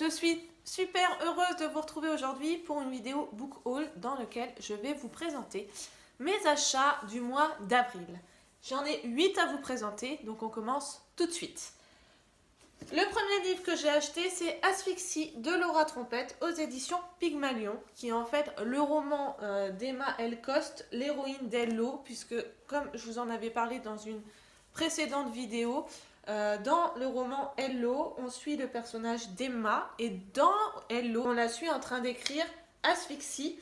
Je suis super heureuse de vous retrouver aujourd'hui pour une vidéo book haul dans laquelle je vais vous présenter mes achats du mois d'avril. J'en ai 8 à vous présenter, donc on commence tout de suite. Le premier livre que j'ai acheté, c'est Asphyxie de Laura Trompette aux éditions Pygmalion, qui est en fait le roman d'Emma L. Coste, l'héroïne d'Hello, puisque comme je vous en avais parlé dans une précédente vidéo, dans le roman Hello, on suit le personnage d'Emma et dans Hello, on la suit en train d'écrire Asphyxie.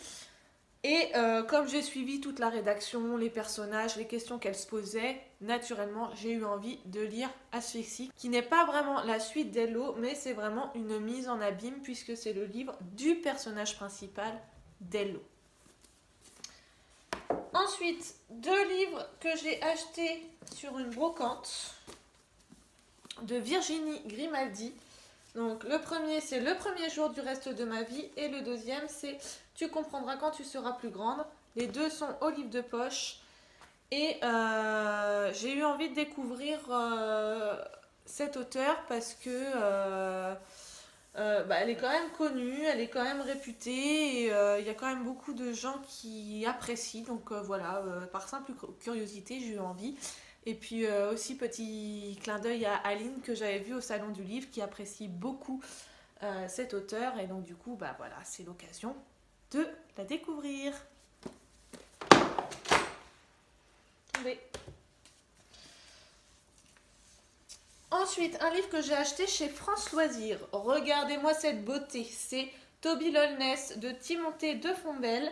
Et comme j'ai suivi toute la rédaction, les personnages, les questions qu'elle se posait, naturellement, j'ai eu envie de lire Asphyxie, qui n'est pas vraiment la suite d'Hello, mais c'est vraiment une mise en abîme puisque c'est le livre du personnage principal d'Hello. Ensuite, deux livres que j'ai achetés sur une brocante de Virginie Grimaldi. Donc le premier, c'est Le premier jour du reste de ma vie, et le deuxième, c'est Tu comprendras quand tu seras plus grande. Les deux sont au livre de poche, et j'ai eu envie de découvrir cette auteure parce que elle est quand même connue, elle est quand même réputée, et il y a quand même beaucoup de gens qui apprécient, donc voilà, par simple curiosité, j'ai eu envie. Et puis aussi petit clin d'œil à Aline que j'avais vu au Salon du Livre qui apprécie beaucoup cet auteur, et donc du coup voilà, c'est l'occasion de la découvrir. Tombé. Ensuite, un livre que j'ai acheté chez France Loisirs. Regardez-moi cette beauté, c'est Toby Lollness de Timothée de Fombelle,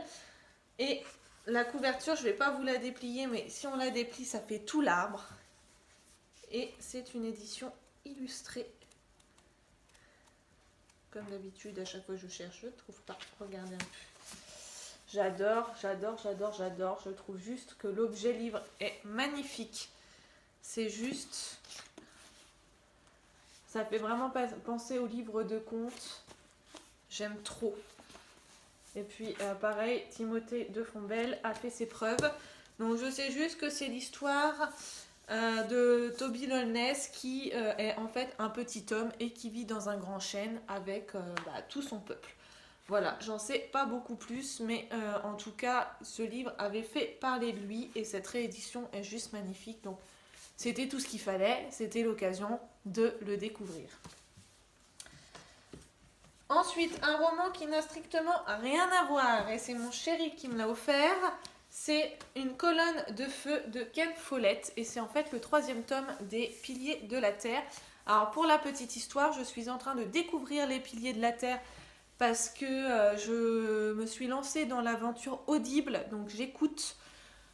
et la couverture, je ne vais pas vous la déplier, mais si on la déplie, ça fait tout l'arbre. Et c'est une édition illustrée. Comme d'habitude, à chaque fois je cherche, je ne trouve pas. Regardez un peu. J'adore, j'adore, j'adore, j'adore. Je trouve juste que l'objet livre est magnifique. C'est juste... Ça fait vraiment penser au livre de contes. J'aime trop. Et puis pareil, Timothée de Fombelle a fait ses preuves. Donc je sais juste que c'est l'histoire de Toby Lollness qui est en fait un petit homme et qui vit dans un grand chêne avec tout son peuple. Voilà, j'en sais pas beaucoup plus, mais en tout cas, ce livre avait fait parler de lui et cette réédition est juste magnifique. Donc c'était tout ce qu'il fallait, c'était l'occasion de le découvrir. Ensuite, un roman qui n'a strictement rien à voir, et c'est mon chéri qui me l'a offert. C'est Une colonne de feu de Ken Follett, et c'est en fait le 3e tome des Piliers de la Terre. Alors pour la petite histoire, je suis en train de découvrir les Piliers de la Terre parce que je me suis lancée dans l'aventure Audible, donc j'écoute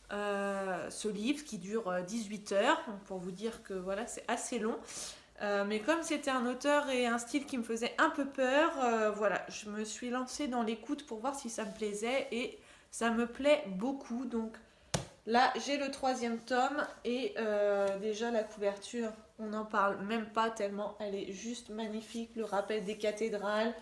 ce livre qui dure 18 heures, pour vous dire que voilà, c'est assez long. Mais comme c'était un auteur et un style qui me faisait un peu peur, voilà, je me suis lancée dans l'écoute pour voir si ça me plaisait, et ça me plaît beaucoup. Donc là, j'ai le 3e tome, et déjà la couverture, on n'en parle même pas tellement, elle est juste magnifique. Le rappel des cathédrales,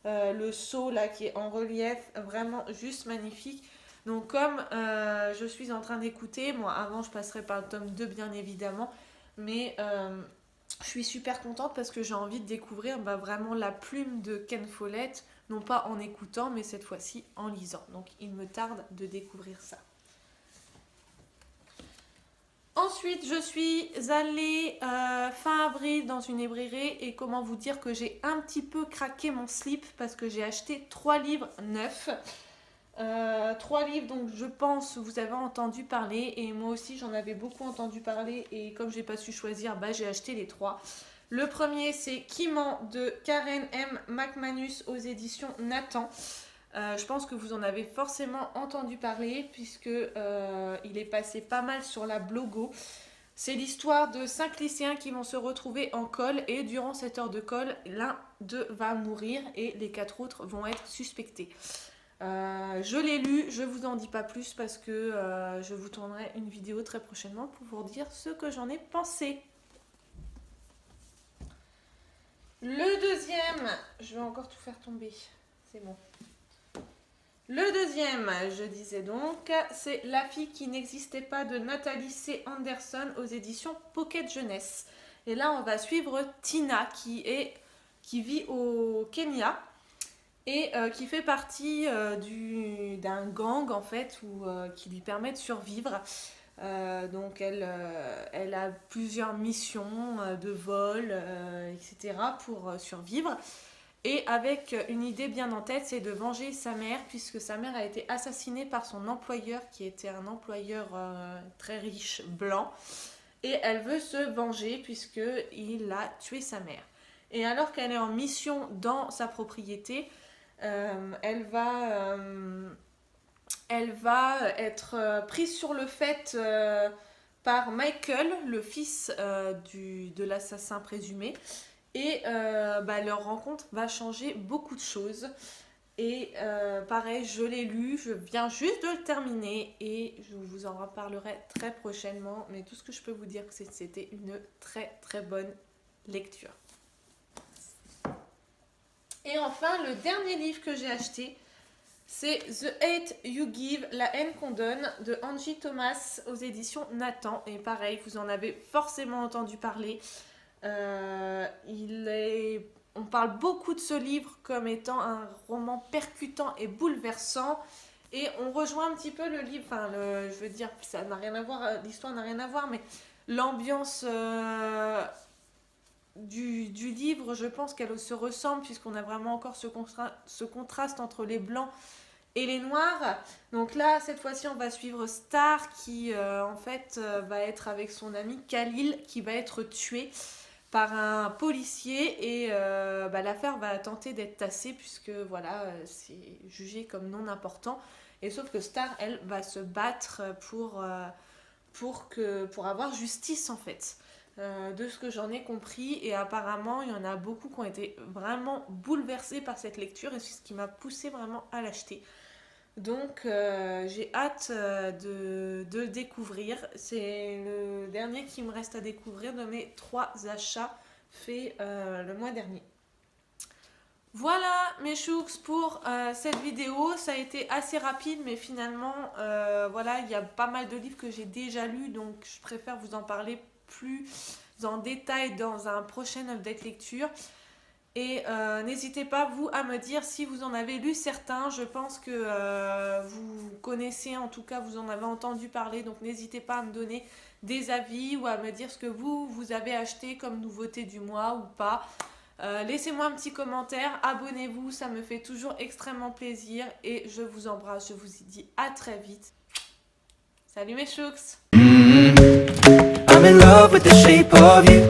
le sceau là qui est en relief, vraiment juste magnifique. Donc comme je suis en train d'écouter, moi avant je passerai par le tome 2 bien évidemment, mais... je suis super contente parce que j'ai envie de découvrir vraiment la plume de Ken Follett, non pas en écoutant, mais cette fois-ci en lisant. Donc il me tarde de découvrir ça. Ensuite, je suis allée fin avril dans une librairie, et comment vous dire que j'ai un petit peu craqué mon slip parce que j'ai acheté 3 livres neufs. 3 livres, donc je pense vous avez entendu parler, et moi aussi j'en avais beaucoup entendu parler, et comme j'ai pas su choisir, j'ai acheté les 3. Le premier, c'est Kiman de Karen M. McManus aux éditions Nathan. Je pense que vous en avez forcément entendu parler puisque il est passé pas mal sur la Blogo. C'est l'histoire de 5 lycéens qui vont se retrouver en colle, et durant cette heure de colle, l'un d'eux va mourir et les 4 autres vont être suspectés. Je l'ai lu, je vous en dis pas plus parce que je vous tournerai une vidéo très prochainement pour vous dire ce que j'en ai pensé. Le deuxième, je vais encore tout faire tomber, c'est bon. Le deuxième, je disais donc, c'est La fille qui n'existait pas de Nathalie C. Anderson aux éditions Pocket Jeunesse. Et là, on va suivre Tina qui est qui vit au Kenya et qui fait partie d'un gang en fait qui lui permet de survivre. Donc elle a plusieurs missions de vol, etc. pour survivre. Et avec une idée bien en tête, c'est de venger sa mère, puisque sa mère a été assassinée par son employeur, qui était un employeur très riche, blanc. Et elle veut se venger, puisqu'il a tué sa mère. Et alors qu'elle est en mission dans sa propriété, elle va être prise sur le fait par Michael, le fils de l'assassin présumé. Et leur rencontre va changer beaucoup de choses. Et pareil, je l'ai lu, je viens juste de le terminer et je vous en reparlerai très prochainement. Mais tout ce que je peux vous dire, c'est que c'était une très très bonne lecture. Et enfin, le dernier livre que j'ai acheté, c'est The Hate You Give, La haine qu'on donne, de Angie Thomas aux éditions Nathan. Et pareil, vous en avez forcément entendu parler. On parle beaucoup de ce livre comme étant un roman percutant et bouleversant. Et on rejoint un petit peu le livre, je veux dire, ça n'a rien à voir, l'histoire n'a rien à voir, mais l'ambiance du livre, je pense qu'elle se ressemble, puisqu'on a vraiment encore ce contraste entre les blancs et les noirs. Donc là, cette fois-ci, on va suivre Star qui, va être avec son ami Khalil, qui va être tué par un policier et l'affaire va tenter d'être tassée puisque c'est jugé comme non important. Et sauf que Star, elle, va se battre pour avoir justice en fait. De ce que j'en ai compris, et apparemment il y en a beaucoup qui ont été vraiment bouleversés par cette lecture et c'est ce qui m'a poussé vraiment à l'acheter. Donc j'ai hâte de le découvrir. C'est le dernier qui me reste à découvrir de mes 3 achats faits le mois dernier. Voilà mes chouks pour cette vidéo. Ça a été assez rapide, mais finalement il y a pas mal de livres que j'ai déjà lus, donc je préfère vous en parler plus en détail dans un prochain update lecture. Et n'hésitez pas, vous, à me dire si vous en avez lu certains. Je pense que vous connaissez, en tout cas, vous en avez entendu parler. Donc, n'hésitez pas à me donner des avis ou à me dire ce que vous avez acheté comme nouveauté du mois ou pas. Laissez-moi un petit commentaire, abonnez-vous, ça me fait toujours extrêmement plaisir. Et je vous embrasse, je vous dis à très vite. Salut mes chouks! I'm in love with the shape of you.